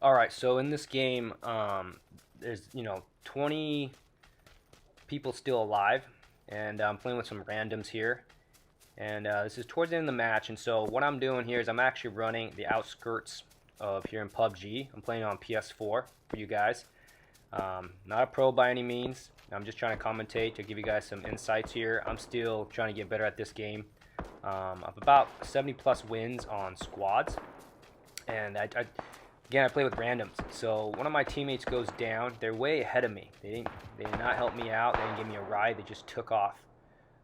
Alright, so in this game, there's, 20 people still alive, and I'm playing with some randoms here. And this is towards the end of the match, and so what I'm doing here is I'm actually running the outskirts of here in PUBG. I'm playing on PS4 for you guys. Not a pro by any means. I'm just trying to commentate to give you guys some insights here. I'm still trying to get better at this game. I've about 70 plus wins on squads, and again, I play with randoms. So one of my teammates goes down. They're way ahead of me. They did not help me out. They didn't give me a ride. They just took off.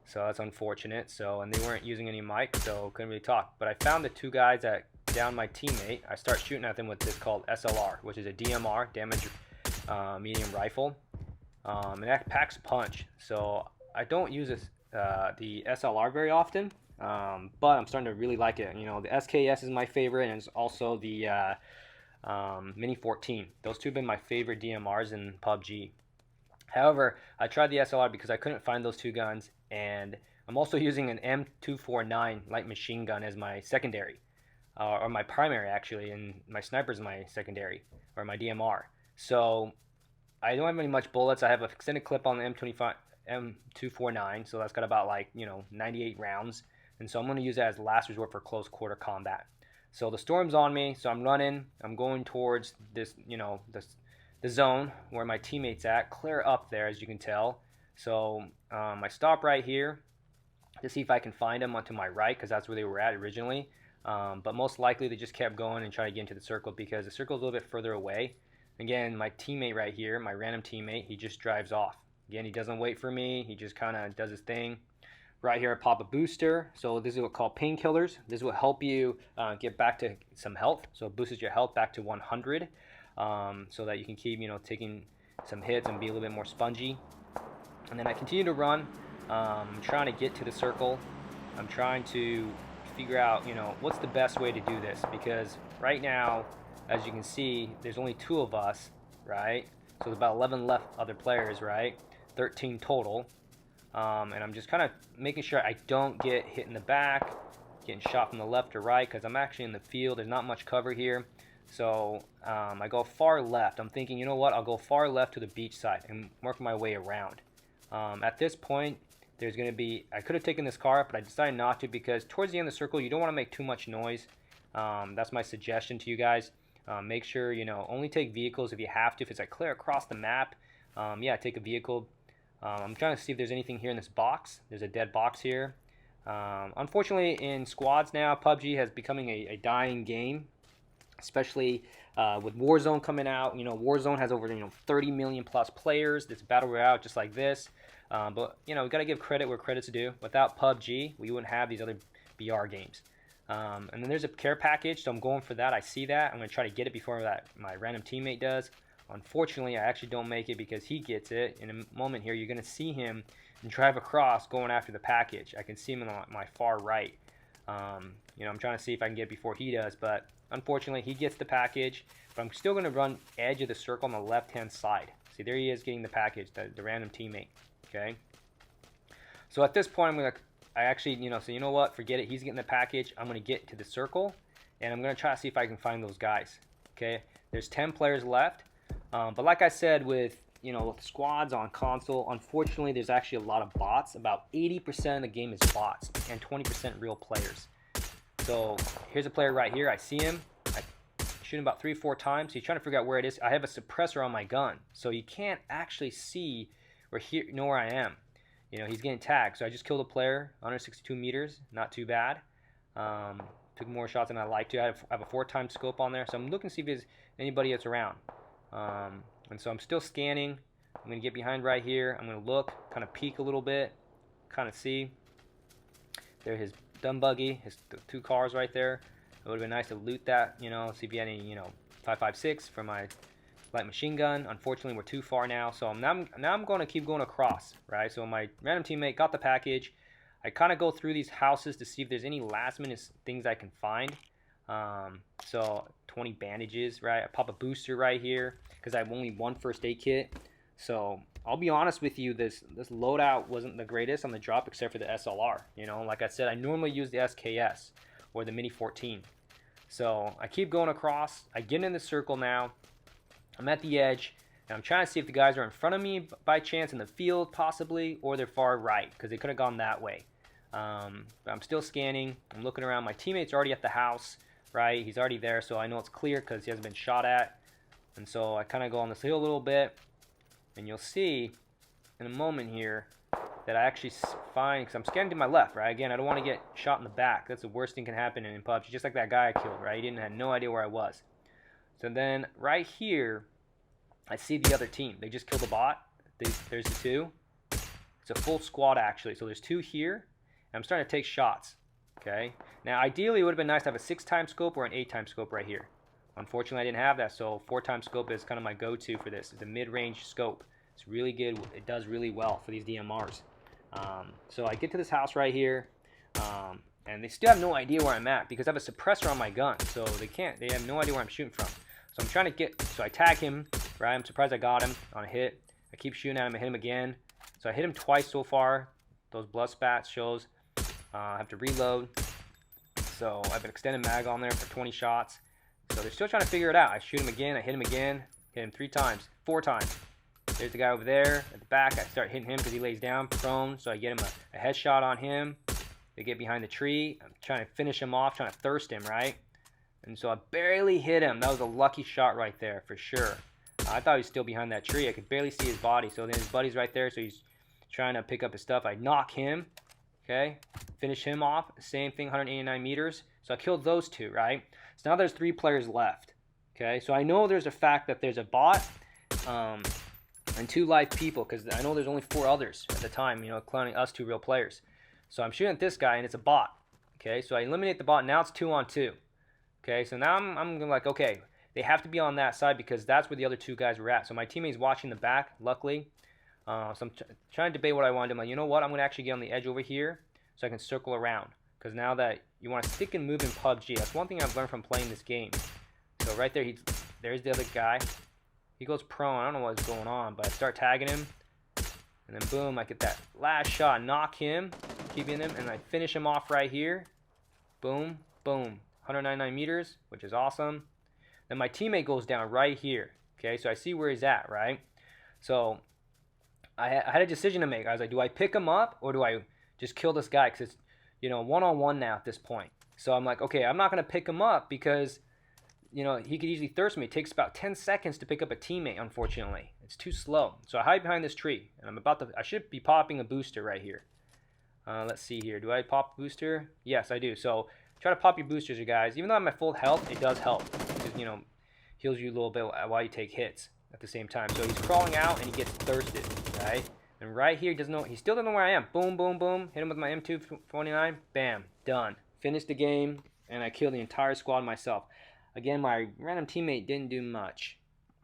So that's unfortunate. And they weren't using any mic, so couldn't really talk. But I found the two guys that downed my teammate. I start shooting at them with this called SLR, which is a DMR, damage medium rifle. And that packs punch. So I don't use the SLR very often, but I'm starting to really like it. The SKS is my favorite, and it's also the Mini 14. Those two have been my favorite DMRs in PUBG. However, I tried the SLR because I couldn't find those two guns, and I'm also using an M249 light machine gun as my secondary, or my primary actually, and my sniper is my secondary, or my DMR. So I don't have any much bullets. I have an extended clip on the M249, so that's got about 98 rounds, and so I'm going to use that as last resort for close quarter combat. So the storm's on me, so I'm running. I'm going towards this, the zone where my teammate's at, clear up there, as you can tell. So I stop right here to see if I can find them onto my right, because that's where they were at originally. But most likely they just kept going and trying to get into the circle, because the circle's a little bit further away. Again, my teammate right here, my random teammate, he just drives off. Again, he doesn't wait for me. He just kind of does his thing. Right here, I pop a booster. So this is what's called painkillers. This will help you get back to some health. So it boosts your health back to 100, so that you can keep, taking some hits and be a little bit more spongy. And then I continue to run. I'm trying to get to the circle. I'm trying to figure out, what's the best way to do this, because right now, as you can see, there's only 2 of us, right? So there's about 11 left other players, right? 13 total. And I'm just kind of making sure I don't get hit in the back, getting shot from the left or right, because I'm actually in the field. There's not much cover here. So I go far left. I'm thinking, you know what, I'll go far left to the beach side and work my way around. At this point, there's going to be, I could have taken this car up, but I decided not to, because towards the end of the circle, you don't want to make too much noise. That's my suggestion to you guys. Make sure, only take vehicles if you have to. If it's clear across the map, yeah, take a vehicle. I'm trying to see if there's anything here in this box. There's a dead box here. Unfortunately, in squads now, PUBG has becoming a dying game, especially with Warzone coming out. Warzone has over 30 million plus players. It's battle royale just like this. But we got to give credit where credit's due. Without PUBG, we wouldn't have these other BR games. And then there's a care package, so I'm going for that. I see that. I'm going to try to get it before my random teammate does. Unfortunately, I actually don't make it because he gets it. In a moment here, you're going to see him drive across going after the package. I can see him on my far right. I'm trying to see if I can get it before he does, but unfortunately, he gets the package. But I'm still going to run edge of the circle on the left-hand side. See, there he is getting the package, the random teammate. Okay. So at this point, I actually, so you know what? Forget it. He's getting the package. I'm going to get to the circle, and I'm going to try to see if I can find those guys. Okay. There's 10 players left. But like I said, with squads on console, unfortunately, there's actually a lot of bots. About 80% of the game is bots and 20% real players. So here's a player right here. I see him. I shoot him about 3 or 4 times. He's trying to figure out where it is. I have a suppressor on my gun, so you can't actually see or know where I am. He's getting tagged. So I just killed a player, 162 meters. Not too bad. Took more shots than I like to. I have a 4-time scope on there, so I'm looking to see if there's anybody that's around. And so I'm still scanning. I'm going to get behind right here. I'm going to look, kind of peek a little bit, kind of see. There's his dumb buggy, his 2 cars right there. It would have been nice to loot that, see if you had any, 5.56 for my light machine gun. Unfortunately, we're too far now. So now I'm going to keep going across, right? So my random teammate got the package. I kind of go through these houses to see if there's any last minute things I can find. So 20 bandages, right? I pop a booster right here because I have only 1 first aid kit. So I'll be honest with you, this loadout wasn't the greatest on the drop except for the SLR. Like I said, I normally use the SKS or the Mini 14. So I keep going across. I get in the circle now. I'm at the edge, and I'm trying to see if the guys are in front of me by chance in the field, possibly, or they're far right, because they could have gone that way. But I'm still scanning. I'm looking around. My teammate's already at the house, right? He's already there, so I know it's clear because he hasn't been shot at. And so I kind of go on this hill a little bit, and you'll see in a moment here that I actually find, because I'm scanning to my left, right? Again, I don't want to get shot in the back. That's the worst thing can happen in PUBG, just like that guy I killed, right? He had no idea where I was. So then right here, I see the other team. They just killed a bot. There's the two. It's a full squad, actually. So there's two here. And I'm starting to take shots. Okay. Now, ideally, it would have been nice to have a 6x scope or an 8x scope right here. Unfortunately, I didn't have that, so 4x scope is kind of my go-to for this. It's a mid-range scope. It's really good. It does really well for these DMRs. So I get to this house right here, and they still have no idea where I'm at because I have a suppressor on my gun. So they have no idea where I'm shooting from. So I'm trying to so I tag him, right? I'm surprised I got him on a hit. I keep shooting at him, I hit him again. So I hit him twice so far. Those blood spats shows. I have to reload. So I have an extended mag on there for 20 shots. So they're still trying to figure it out. I shoot him again, I hit him again, hit him 3 times, 4 times. There's the guy over there at the back. I start hitting him because he lays down prone. So I get him a headshot on him. They get behind the tree. I'm trying to finish him off, trying to thirst him, right? And so I barely hit him. That was a lucky shot right there, for sure. I thought he was still behind that tree. I could barely see his body. So then his buddy's right there, so he's trying to pick up his stuff. I knock him, okay? Finish him off. Same thing, 189 meters. So I killed those two, right? So now there's 3 players left, okay? So I know there's a fact that there's a bot and 2 live people, because I know there's only 4 others at the time, including us 2 real players. So I'm shooting at this guy, and it's a bot, okay? So I eliminate the bot. Now it's 2 on 2. Okay, so now I'm like, okay, they have to be on that side because that's where the other 2 guys were at. So my teammate's watching the back, luckily. So I'm trying to debate what I want to do. I'm like, you know what? I'm going to actually get on the edge over here so I can circle around. Because now that you want to stick and move in PUBG, that's one thing I've learned from playing this game. So right there, there's the other guy. He goes prone. I don't know what's going on, but I start tagging him. And then boom, I get that last shot, knock him, keep in him, and I finish him off right here. Boom, boom. 199 meters, which is awesome. Then my teammate goes down right here. Okay, so I see where he's at, right? So I had a decision to make. I was like, do I pick him up or do I just kill this guy? Because it's, one-on-one now at this point. So I'm like, okay, I'm not going to pick him up because, he could easily thirst me. It takes about 10 seconds to pick up a teammate, unfortunately. It's too slow. So I hide behind this tree, and I should be popping a booster right here. Let's see here. Do I pop a booster? Yes, I do. So try to pop your boosters, you guys. Even though I'm at full health, it does help. Because, heals you a little bit while you take hits at the same time. So he's crawling out and he gets thirsted, right? And right here, he still doesn't know where I am. Boom, boom, boom. Hit him with my M249. Bam. Done. Finished the game, and I killed the entire squad myself. Again, my random teammate didn't do much.